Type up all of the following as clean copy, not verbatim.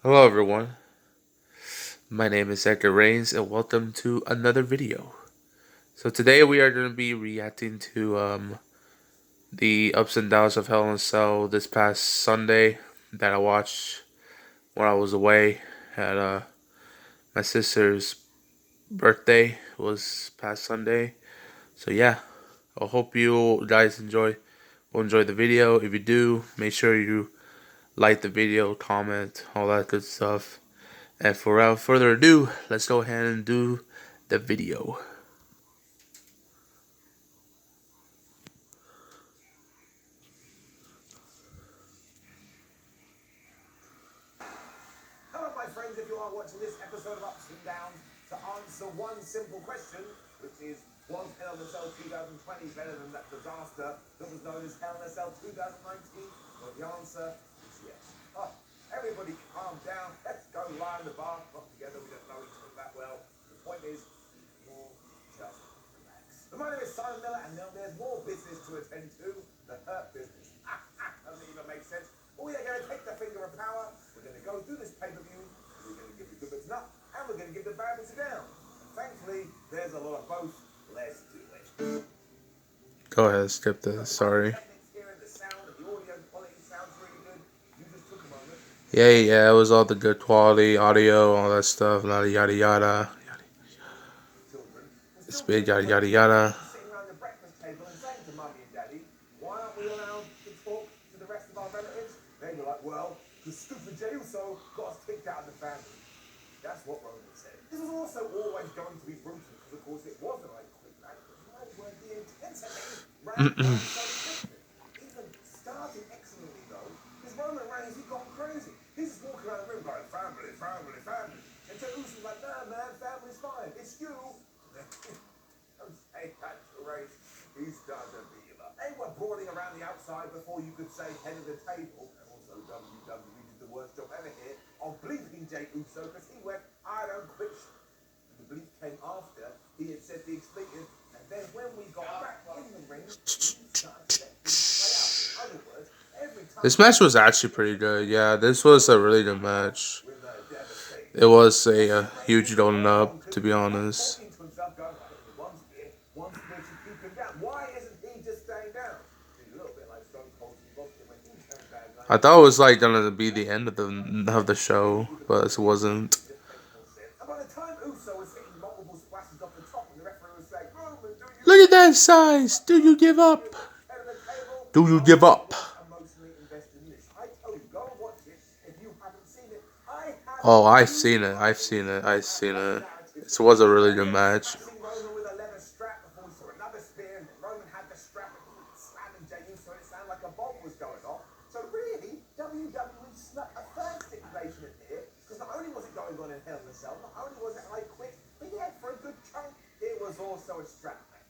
Hello everyone, my name is Edgar Rains and welcome to another video. So today we are going to be reacting to the ups and downs of Hell in a Cell this past Sunday that I watched when I was away. At my sister's birthday was past Sunday. So yeah, I hope you guys will enjoy the video. If you do, make sure you like the video, comment, all that good stuff. And without further ado, let's go ahead and do the video. Hello, my friends, if you are watching this episode of Ups and Downs, to answer one simple question, which is, was Hell in a Cell 2020 better than that disaster that was known as Hell in a Cell 2019? Well, the answer is yes. Oh, everybody calm down. Let's go lie in the bar. Not together, we don't know each other that well. The point is, all just relax. My name is Simon Miller, and now there's more business to attend to. The hurt business. Doesn't even make sense. We are going to take the finger of power. We're going to go through this pay-per-view. We're going to give the good bits up, and we're going to give the bad bits down. And thankfully, there's a lot of both. Let's do it. Go ahead, skip this. Sorry. Yeah, it was all the good quality audio, all that stuff, yada yada yada. It's big yada yada yada. Sitting around the breakfast table and saying to Mummy and Daddy, why aren't we allowed to talk to the rest of our relatives? They were like, well, the stupid Jey Uso got us kicked out of the family. That's what Roman said. This was also always going to be brutal because, of course, it wasn't like quick match, but why were the intensity ran down so quickly? Even starting excellently, though, because Roman Reigns, he gone crazy. He's just walking around the room going, family, family, family. And Jey Uso's like, nah, man, family's fine. It's you. Don't say that to Reigns. He's starting to beat him up. They were brawling around the outside before you could say head of the table. And also WWE did the worst job ever here on bleeping Jey Uso because he went, I don't quit. The bleep came after he had said the expletive. And then when we got back in the ring, he started to let things play out. In other words, every time This match was actually pretty good. Yeah, this was a really good match. It was a huge going up, to be honest. talking to himself, going, I think one's here, one's here to keep him down. Why isn't he just staying down? He's a little bit like Stone Cold Steve Austin when he turned down. I thought it was like gonna be the end of the show, but it wasn't. And by the time Uso was hitting multiple splashes off the top, and the referee was saying, Roman, do you Look at that size. Do you give up? head of the table? Do you give up? Emotionally invested in this. I tell you, go and watch it if you haven't seen it. I have. Oh, I've seen it. I've seen it. I've seen it. This was a really good match. Roman with a leather strap before we saw another spear, and Roman had the strap and he was slamming Jey Uso, and it sounded like a bomb was going off. So really, WWE snuck a third stipulation in here, because not only was it going on in Hell in a Cell, not only was it I Quit, but yeah, for a good chunk, it was also a strap match.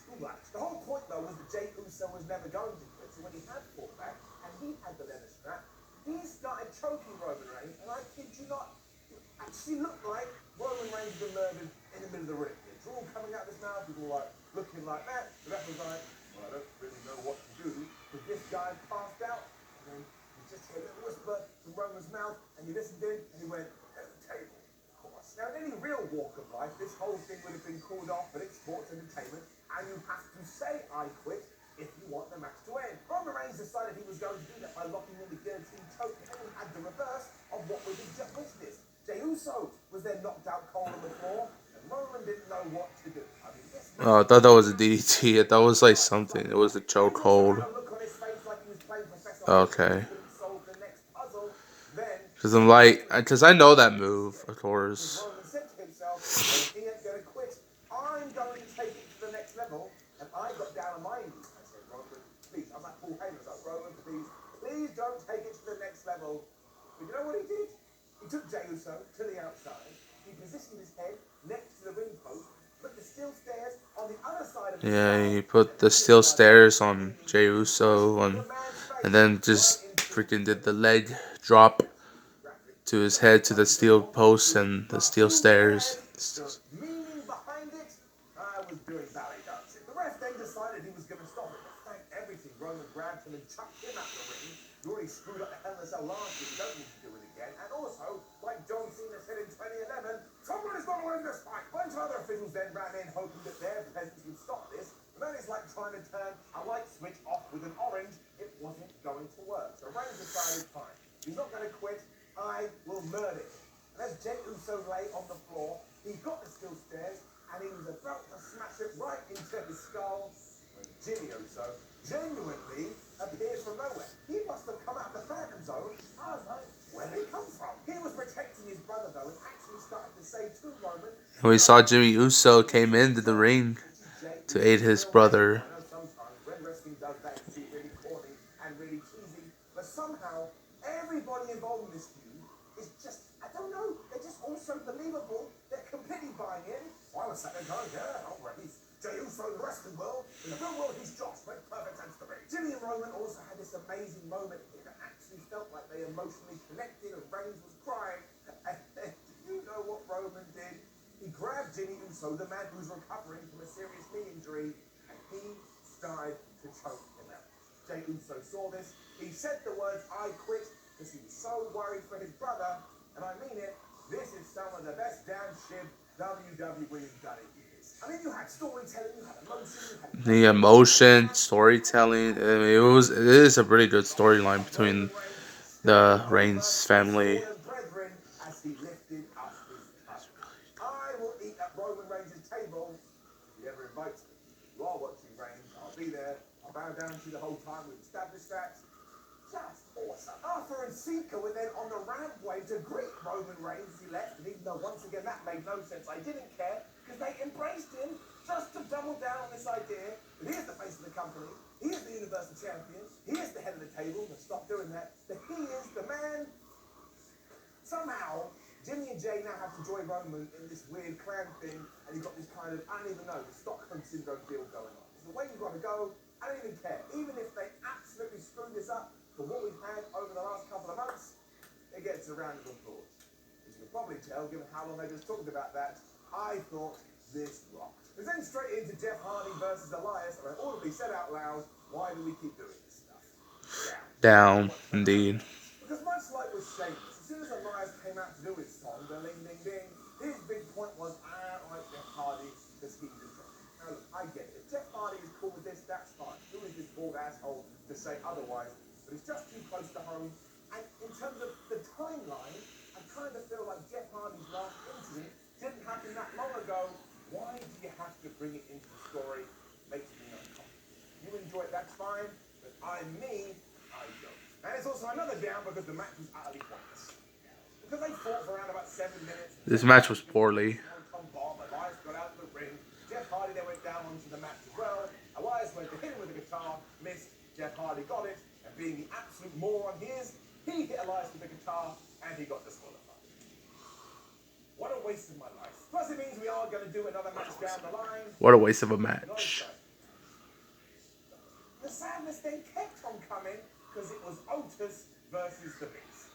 Too much. The whole point though was that Jey Uso was never going to quit, so when he had fought back and he had the leather strap, he started choking Roman Reigns, and I kid you not, it actually looked like Roman Reigns had been murdered in the middle of the ring. The drool coming out of his mouth, people were like looking like that. The ref was like, well, I don't really know what to do, because this guy passed out, and then you just hear a little whisper from Roman's mouth, and you listened in, and he went, at the table. Of course. Now, in any real walk of life, this whole thing would have been called off, but it's sports entertainment, and you have to say I quit if you want the match to end. Roman Reigns decided he was going to do that by locking in the guillotine choke, and he had the reverse of what we had just witnessed. Jey Uso was then knocked out cold on the floor, and Roman didn't know what to do. I mean, this Oh, I thought that was a DDT. I thought it was like something. It was a chokehold. had a look on his face like he was playing Professor Okay. X, couldn't solve the next puzzle. Then Cause I know that move, of course. Roman said to himself, well, he ain't going to quit. I'm going to take it to the next level. And I got down on my knees. I said, Roman, please. I'm like Paul Heyman. I was like, Roman, please don't take it to the next level. But you know what he did? He took Jey Uso to the outside. He positioned his head next to the ring post, put the steel stairs on the other side of the Yeah, he put the steel stairs on Jey Uso, and then just freaking did the leg drop to his head to the steel post and the steel stairs. meaning behind it, I was doing ballet dancing. The ref then decided he was going to stop it. But thank everything, Roman grabbed him and chucked him out the ring. You already screwed up the Hell in a Cell last year. You don't need to do it again. And also, I will murder him. And as Jey Uso lay on the floor, he got the steel stairs and he was about to smash it right into his skull when Jimmy Uso genuinely appears from nowhere. He must have come out of the Phantom Zone. I was like, where did he come from? He was protecting his brother though and actually started to say to Roman. We saw Jimmy Uso came into the ring to aid his brother. I know sometimes when wrestling does that, it's really corny and really cheesy, but somehow everybody involved in this feud is just, I don't know, they're just all so believable. They're completely buying in. I was sat there going, yeah, all right, he's Jey Uso in the wrestling world. In the real world, he's Josh. Makes perfect sense to me. Jimmy and Roman also had this amazing moment here that actually felt like they emotionally connected and Reigns was crying. And do you know what Roman did? He grabbed Jimmy Uso, the man who's recovering from a serious knee injury, and he started to choke him out. Jey Uso saw this. He said the words, I quit, because he was so worried for his brother. And I mean it, this is some of the best damn shit WWE's done in years. I mean, you had storytelling, you had emotion, you had The emotion, storytelling. I mean, it is a pretty good storyline between the Reigns family. brethren as he lifted up his cup. I will eat at Roman Reigns' table if he ever invites me. You are watching Reigns, I'll be there. I'll bow down to you the whole time. We've established that. Just awesome. Arthur and Sika were then on the rampway to greet Roman Reigns as he left, and even though once again that made no sense, I didn't care because they embraced him just to double down on this idea that he is the face of the company, he is the Universal Champion, he is the head of the table, but stop doing that, that he is the man. Somehow, Jimmy and Jay now have to join Roman in this weird clan thing, and you've got this kind of, I don't even know, the Stockholm Syndrome deal going on. It's the way you've got to go, I don't even care. Even if they absolutely screw this up, for what we've had over the last couple of months, it gets a round of applause. As you can probably tell, given how long they just talked about that, I thought this rocked. We then straight into Jeff Hardy versus Elias, and I audibly said out loud, why do we keep doing this stuff? Down, indeed. Because much like with Sheamus, as soon as Elias came out to do his song, the Ling Ding Ding, his big point was, I don't like Jeff Hardy because he's a drunk. Now look, I get it. If Jeff Hardy is cool with this, that's fine. Who is this bald asshole to say otherwise? But it's just too close to home. And in terms of the timeline, I kind of feel like Jeff Hardy's last incident didn't happen that long ago. Why do you have to bring it into the story? Makes me uncomfortable. You enjoy it, that's fine. But I don't. And it's also another down because the match was utterly pointless. Because they fought for around about 7 minutes. This match was poorly. Elias got out of the ring. Jeff Hardy then went down onto the match as well. Elias went to hit him with a guitar, missed. Jeff Hardy got it. Being the absolute moron he is, he hit Elias with the guitar and he got disqualified. What a waste of my life. Plus it means we are going to do another match down the line. What a waste of a match. The sadness then kept on coming because it was Otis versus the Miz.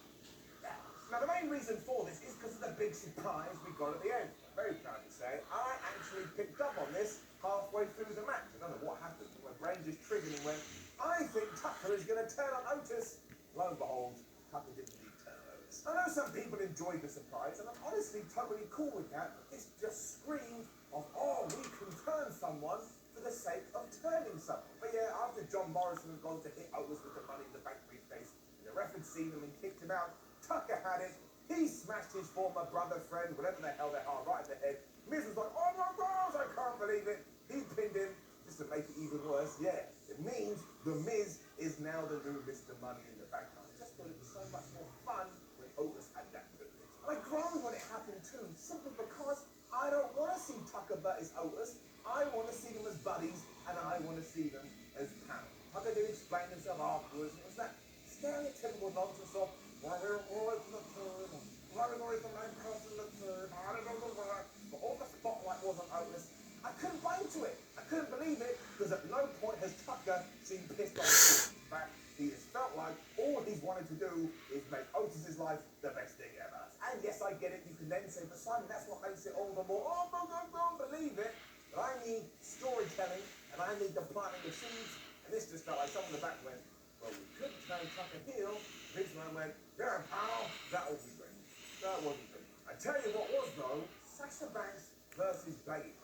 Now the main reason for this is because of the big surprise we got at the end. I'm very proud to say I actually picked up on this halfway through the match. I don't know what happened. My brain just triggered and went, I think Tucker is going to turn on Otis. Lo and behold, Tucker didn't indeed turn on Otis. I know some people enjoyed the surprise, and I'm honestly totally cool with that. This just screamed of, oh, we can turn someone for the sake of turning someone. But yeah, after John Morrison had gone to hit Otis with the Money in the Bank briefcase, and the ref had seen him and kicked him out, Tucker had it. He smashed his former brother, friend, whatever the hell they are, right in the head. Miz was like, oh my gosh, I can't believe it. He pinned him. Just to make it even worse, yeah, it means the Miz is now the new Mr. Money in the Bank. I just thought it was so much more fun when Otis had that privilege. And I groaned when it happened too, simply because I don't want to see Tucker versus Otis. I want to see them as buddies, and I want to see them as pals. Tucker did explain himself afterwards, and it was that stereotypical nonsense of, why they're always in the third, running away from that person in the third, I don't know the work, but all the spotlight was on Otis. I couldn't buy into it. I couldn't believe it, because at no point has Tucker seemed pissed off. In fact, he has felt like all he's wanted to do is make Otis's life the best thing ever. And yes, I get it. You can then say, but Simon, that's what makes it all the more, oh, don't believe it. But I need storytelling, and I need the planting of seeds. And this just felt like someone in the back went, well, we could turn Tucker heel. Vince man went, yeah, pal, that wasn't good. That wasn't good. I tell you what was, though, Sasha Banks versus Bayley.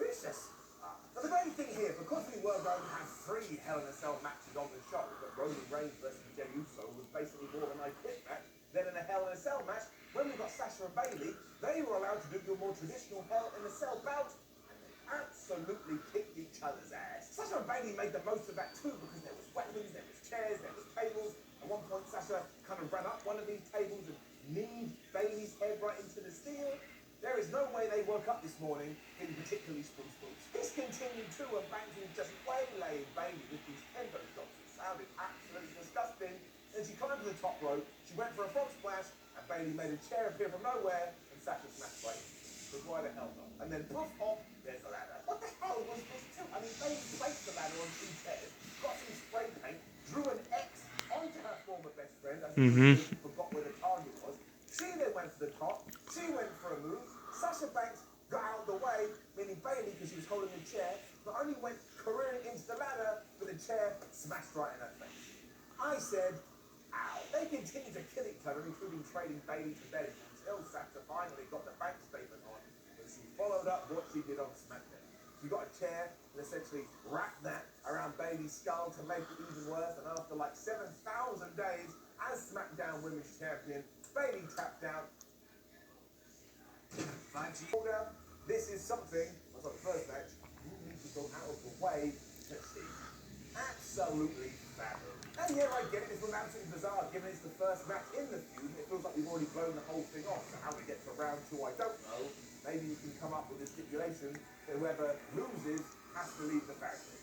Vicious. Now the main thing here, because we were going to have 3 Hell in a Cell matches on the show, but Roman Reigns versus Jey Uso was basically more than I hit match than in a Hell in and Bailey, they were allowed to do your more traditional Hell in a Cell bout, and they absolutely kicked each other's ass. Sasha and Bailey made the most of that too, because there was weapons, there was chairs, there was tables. At one point, Sasha kind of ran up one of these tables and kneed Bailey's head right into the steel. There is no way they woke up this morning feeling particularly spruce. This continued too, and Banks was just waylaying Bailey with these kendo shots. It sounded absolutely disgusting. Then she climbed to the top rope, she went for a frog splash, and Bailey made a chair appear from nowhere, and Sasha smashed right into it. Because why the hell not? And then poof, off, there's the ladder. What the hell was this too? I mean, Bailey placed the ladder on two chairs, got some spray paint, drew an X onto her former best friend, as she forgot where the target was. She then went for the top, she went for a move, Sasha Banks got out of the way, meaning Bailey, because she was holding the chair, not only went careering into the ladder, but the chair smashed right in her face. I said, ow. They continued to kill each other, including trading Bailey to bed until Sasha finally got the bank statement on, and she followed up what she did on SmackDown. She got a chair and essentially wrapped that around Bailey's skull to make it even worse, and after like 7,000 days as SmackDown Women's Champion, Bailey tapped out. This is something, that's not the first match, you need to go out of the way to see. Absolutely fabulous. And yeah, I get it, this was absolutely bizarre, given it's the first match in the feud, it feels like we've already blown the whole thing off. So how we get to round 2, I don't know. Maybe you can come up with a stipulation that whoever loses has to leave the faction.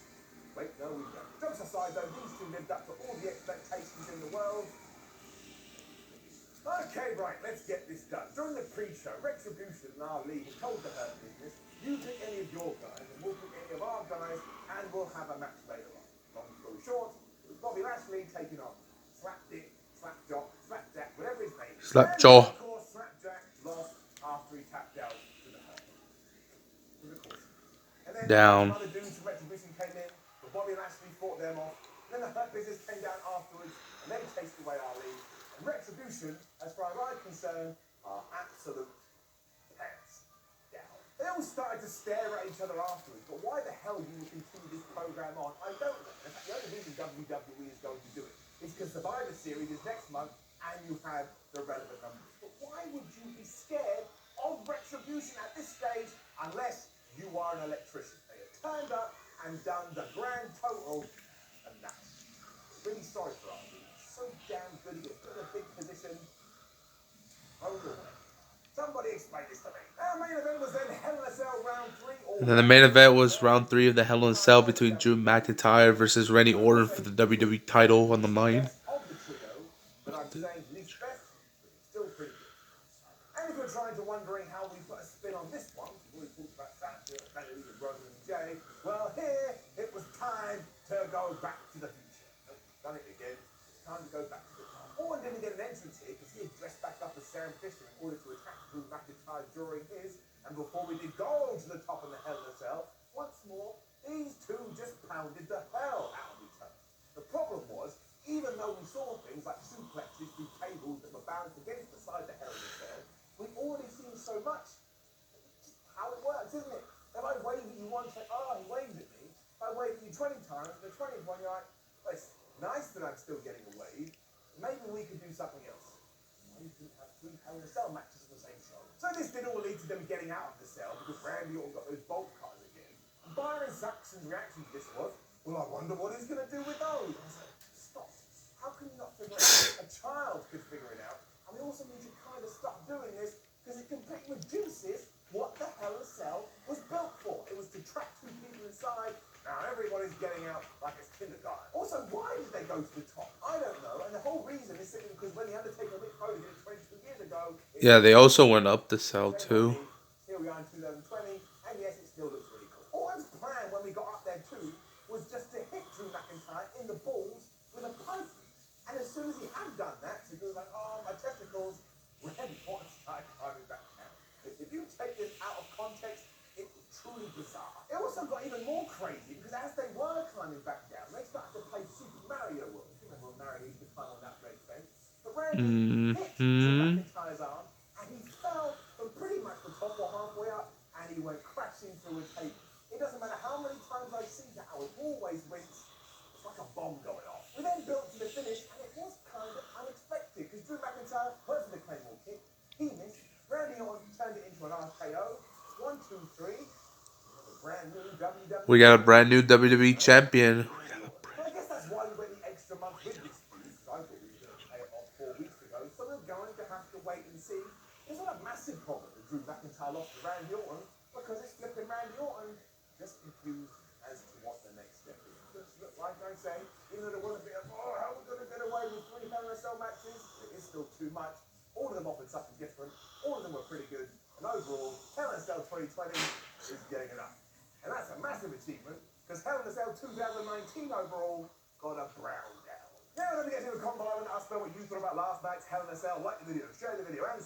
Wait, no, we don't. Jokes aside though, these two lived up to all the expectations in the world. Okay, right, let's get this done. During the pre-show, Retribution and our league told the Hurt Business, you pick any of your guys and we'll pick any of our guys and we'll have a match later on. Long story short, it was Bobby Lashley taking on Slapdick, Slapjaw, Slapjack, whatever his name is. Slapjaw. And of course, Slapjack lost after he tapped out to the Hurt. And then Down. some other dudes from Retribution came in, but Bobby Lashley fought them off. And then the Hurt Business came down afterwards and they chased away our league. And Retribution, as far as I'm concerned, are absolute pants down. They all started to stare at each other afterwards, but why the hell you would continue this program on, I don't know. In fact, the only reason WWE is going to do it is because Survivor Series is next month and you have the relevant numbers. But why would you be scared of Retribution at this stage unless you are an electrician? They have turned up and done the grand total, and that's really sorry for us. So damn good, he gets put in a big position. Oh, somebody explain this to me. Our main event was then Hell in a Cell round 3. And then the main event was round 3 of the Hell in a Cell between Drew McIntyre versus Randy Orton for the WWE title on the line. But I'm saying least best, but it's still pretty good. And if you're trying to wondering how we put a spin on this one, we've already talked about Sasha, Bailey, and Roman and Jay. Well, here it was time to go back to the future. Nope, done it again. Time to go back to the top. Orton didn't get an entrance here because he had dressed back up as Sam Fisher in order to attack Drew McIntyre during his. And before we did go to the top of the Hell in a Cell, once more, these two just pounded the hell out of each other. The problem was, even though we saw things like suplexes through tables that were bounced against the side of the Hell in a Cell, we've already seen so much. It's just how it works, isn't it? If I wave at you once, like, oh, he waved at me. If I wave at you 20 times, the 20th one, you're like, well, it's nice that I'm still getting a wave. Maybe we could do something else. Maybe we could have 3 Hell in a Cell matches on the same show. So this did all lead to them getting out of the cell because Randy Orton got those bolt cutters again. And Byron Saxon's reaction to this was, well, I wonder what he's going to do with those. I was like, stop. How can you not figure it out? A child could figure it out. And we also need to kind of stop doing this because it completely reduces what the Hell in a Cell was built for. It was to trap 2 people inside. Now everybody's getting out like it's kindergarten. Also, why did they go to the top? I don't know. And the whole reason is simply because when The Undertaker and Mick Foley did it 22 years ago... Yeah, they also went up the cell too. Here we are in 2020, and yes, it still looks really cool. Orton's plan when we got up there too was just to hit Drew McIntyre in the balls with a python. And as soon as he had done that, so he was like, oh, my testicles, Randy Orton started climbing back down. If you take this out of context, it was truly bizarre. It also got even more crazy because as they were climbing back down, they started to play Super Mario World. You remember when Mario used to climb on that red fence? But Randy hit Drew McIntyre's arm, and he fell from pretty much the top or halfway up, and he went crashing through a table. It doesn't matter how many times I see that, I would always rinse. It's like a bomb going off. We then built to the finish, and it was kind of unexpected because Drew McIntyre went for the Claymore kick. He missed. Randy Randy Orton turned it into an RKO. 1, 2, 3. Brand new WWE. We got a brand new WWE champion. But I guess that's why we went the extra month with this feud, because I thought we were going to pay it off 4 weeks ago. So we're going to have to wait and see. It's not a massive problem that Drew McIntyre lost to Randy Orton, because it's flipping Randy Orton. Just confused as to what the next step is. Look, like I say, even though there was a bit of, how are we going to get away with 3 Hell in a Cell matches? It is still too much. All of them offered something different. All of them were pretty good. And overall, Hell in a Cell 2020 is getting enough. And that's a massive achievement, because Hell in a Cell 2019 overall got a brown down. Now let me get to the combo and ask what you thought about last night's Hell in a Cell. Like the video, share the video, and